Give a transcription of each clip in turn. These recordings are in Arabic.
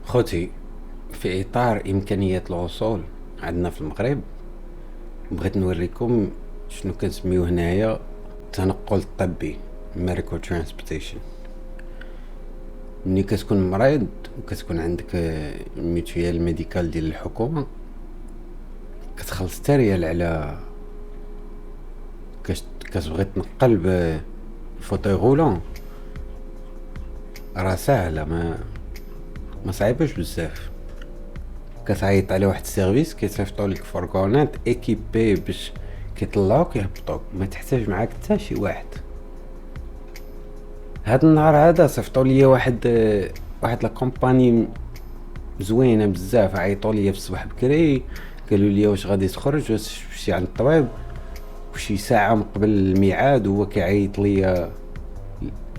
خوتي، في إطار إمكانية الوصول عندنا في المغرب، بغيت نوريكم شنو كنسميو هنايا التنقل الطبي medical transportation. ملي كتكون مريض وكتكون عندك ميتويال ميديكال ديال الحكومة، كتخلص تا ريال على كتبغي تنقل بفوتوي غولون. راه ساهلة، ما صعيباش بزاف. كتعيط على واحد السيرفيس كيصيفطوا لك فورغونات ايكيبي باش كيطلعوك يهبطوك، ما تحتاج معاك حتى شي واحد. هاد النهار هذا صيفطوا لي واحد لا كومباني زوينه بزاف، عيطوا لي في الصباح بكري قالوا لي واش غادي تخرج واش تمشي عند الطبيب، وشي ساعه من قبل الميعاد هو كيعيط لي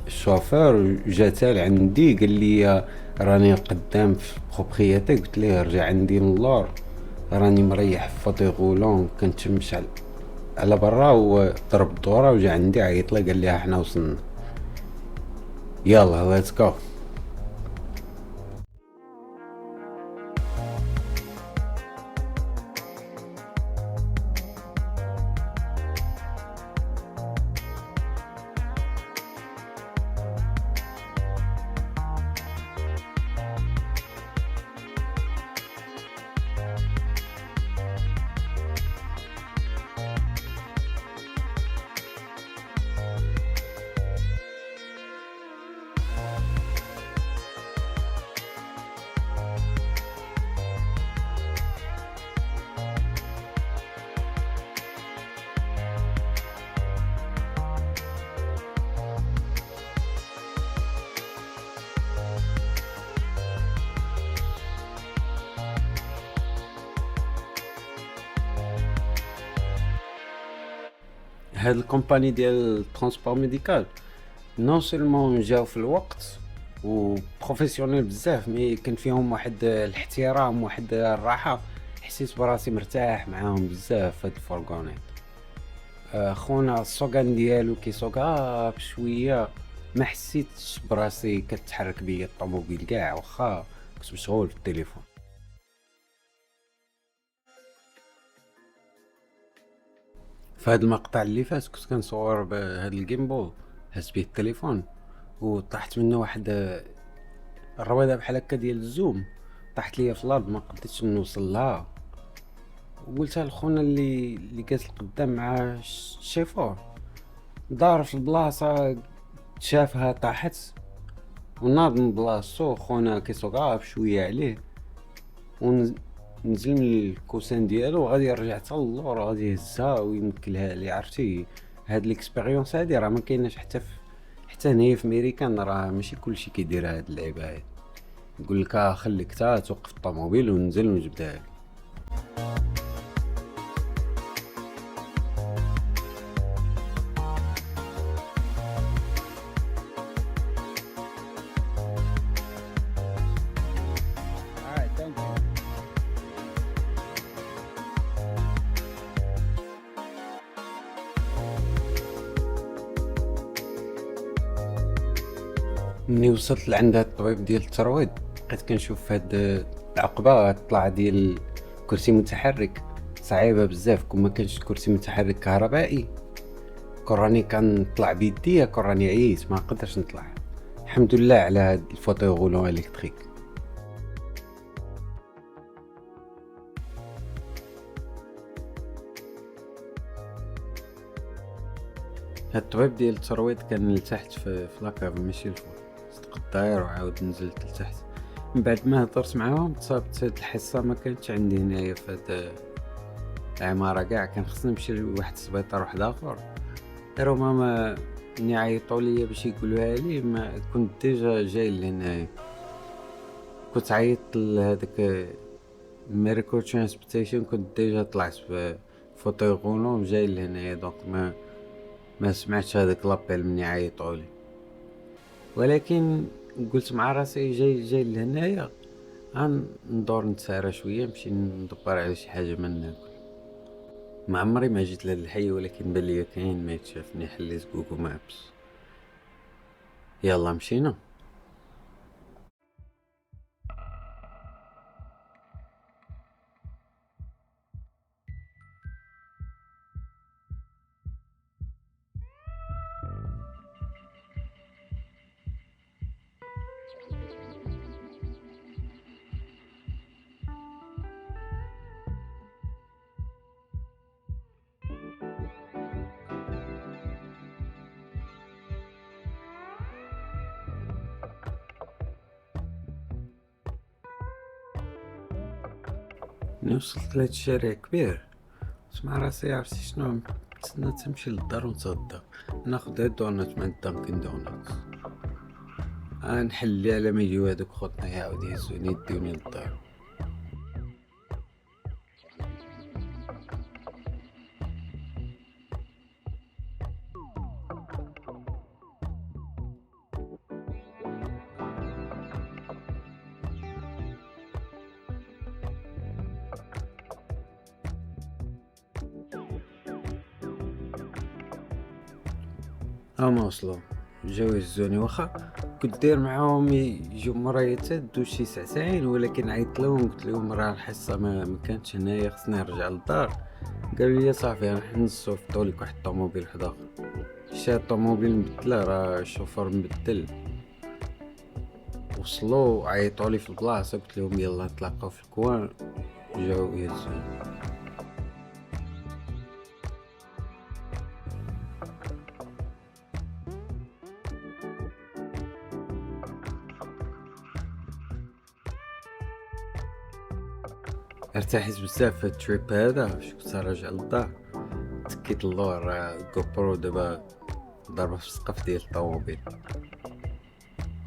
الشوفور. جا تا لعندي قال لي راني قدام في بروبريتي، قلت ليه رجع عندي من اللور، راني مريح في فوتي غولون كنتمشى على برا، وضرب الدوره وجا عندي عيط لي قال لي احنا وصلنا، يلا ليتس جو. هاد الكومباني ديال الترونسبور ميديكال نون سيلمون جاو في الوقت و بروفيسيونيل بزاف، مي كان فيهم واحد الاحترام، واحد الراحه، حسيت براسي مرتاح معاهم بزاف في هاد الفورغونيت. خونا السوقان ديالو كيسوقها بشويه، ما حسيتش براسي كتحرك بيا الطوموبيل كاع، واخا كنت مشغول في التليفون. في هاد المقطع اللي فات كنت كنصور بهاد الجيمبول، هز بيه التليفون وطاحت منه واحد الرويضه بحال هكا ديال الزوم، طاحت ليا في الارض ما قدرتش نوصل لها. وقلتها لخونا اللي جالس قدام مع الشيفور، دار في البلاصه شافها طاحت وناض من بلاصتو. خونا كيسوقها بشويه عليه ونزل من الكوسان ديالو، غادي يرجع حتى اللور، غادي يهزها ويمكلها لي. عرفتي هاد ليكسبيريونس هادي راه ما كايناش حتى هنايا في ميريكان، راه ماشي كلشي كيدير هاد اللعيبه هادي. يقول لك خليك تا توقف الطوموبيل وننزل ونجبدها لك. مني وصلت لعند هاد الطبيب ديال الترويض، بقيت كنشوف هاد العقبة طلع ديال كرسي متحرك صعيبة بزاف. كون ما كانش كرسي متحرك كهربائي كون راني كنطلع بيديا، كون راني عييت ما نقدرش نطلع. الحمد لله على هاد الفوتوي غولون الكتريك. هاد الطبيب ديال الترويض كان لتحت في لاكاف ماشي الفوق، صدق الداير وعاود نزلت لتحت. من بعد ما هضرت معاهم تصابت هاد الحصة ما كانتش عندي هنايا في هاد العمارة كاع، كان خصني نمشي لواحد السبيطار واحد اخر. دارو ماما ملي عيطوا ليا باش يقولوها لي ما كنت ديجا جاي لهنايا. كنت عيطت لهداك ميريكو ترانسبورتيشن، كنت ديجا طلعت بفوتوي غولون جاي لهنايا، دونك ما سمعتش هذاك لابيل مني عيطوا لي. ولكن قلت مع راسي جاي لهنايا ندور نتسارى شويه، نمشي ندبر على شي حاجه ما ناكل. ما عمري ما جيت لهاد الحي، ولكن بان ليا كاين ما يتشافني. حليت جوجل مابس، يلا مشينا. ملي وصلت لهاد الشارع كبير قلت مع راسي عرفتي شنو، نتسنى تمشي للدار ونتغدا، ناخد هاد دونات من دانكن دونات، نحلي على ما يجيو هادوك خوتنا يعاود يهزوني يديوني للدار. هما وصلوا جاو يهزوني، واخا كنت داير معاهم يجيو مورايا تا دو شي ساعتين، ولكن عيطت لهم قلت لهم راه الحصة ما كانتش هنايا، خصني نرجع للدار. قالوا لي صافي راح نصيفطوا لك واحد الطوموبيل واحد اخر. شا الطوموبيل مبدله، راه الشوفور مبدل. وصلوا عيطوا لي في البلاصه، قلت لهم يلا نتلاقاو في الكوان، جاو يهزوني. ارتحيت بزاف في التريب هذا فاش كنت راجع للدار. تكيت اللور، جو برو دابا ضربة في السقف ديال الطوموبيل.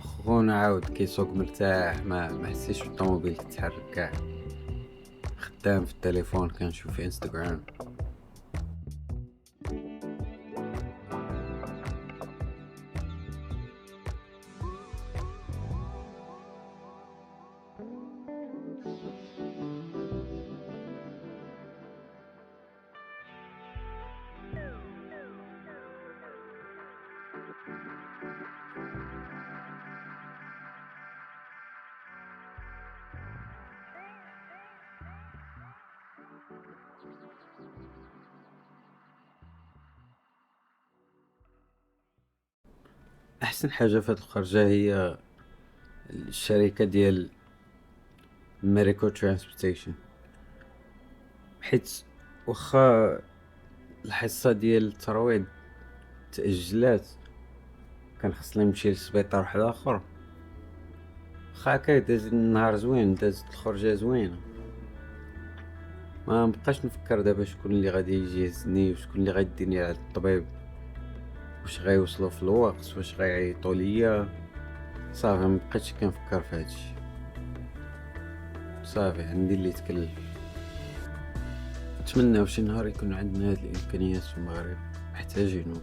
خونا عاود كيسوق مرتاح، ما حسيتش بالطوموبيل كتحرك كاع، خدام في التليفون كنشوف في انستغرام. احسن حاجه في هاد الخرجه هي الشركه ديال ميريكو ترانسبورتيشن، حيت واخا الحصه ديال الترويض تاجلات كان خصني نمشي للسبيطار واحد اخر، واخا هكا داز النهار زوين، دازت الخرجه زوينه. ما مبقاش نفكر دابا شكون اللي غادي يجي يهزني وشكون اللي غيديني على الطبيب، واش غيوصلوا في الوقت، واش غيعيطوا ليا. صافي مبقيتش كنفكر في هادشي، صافي عندي اللي تكلف. نتمنى شي نهار يكون عندنا هاد الامكانيات في المغرب، محتاجينهم.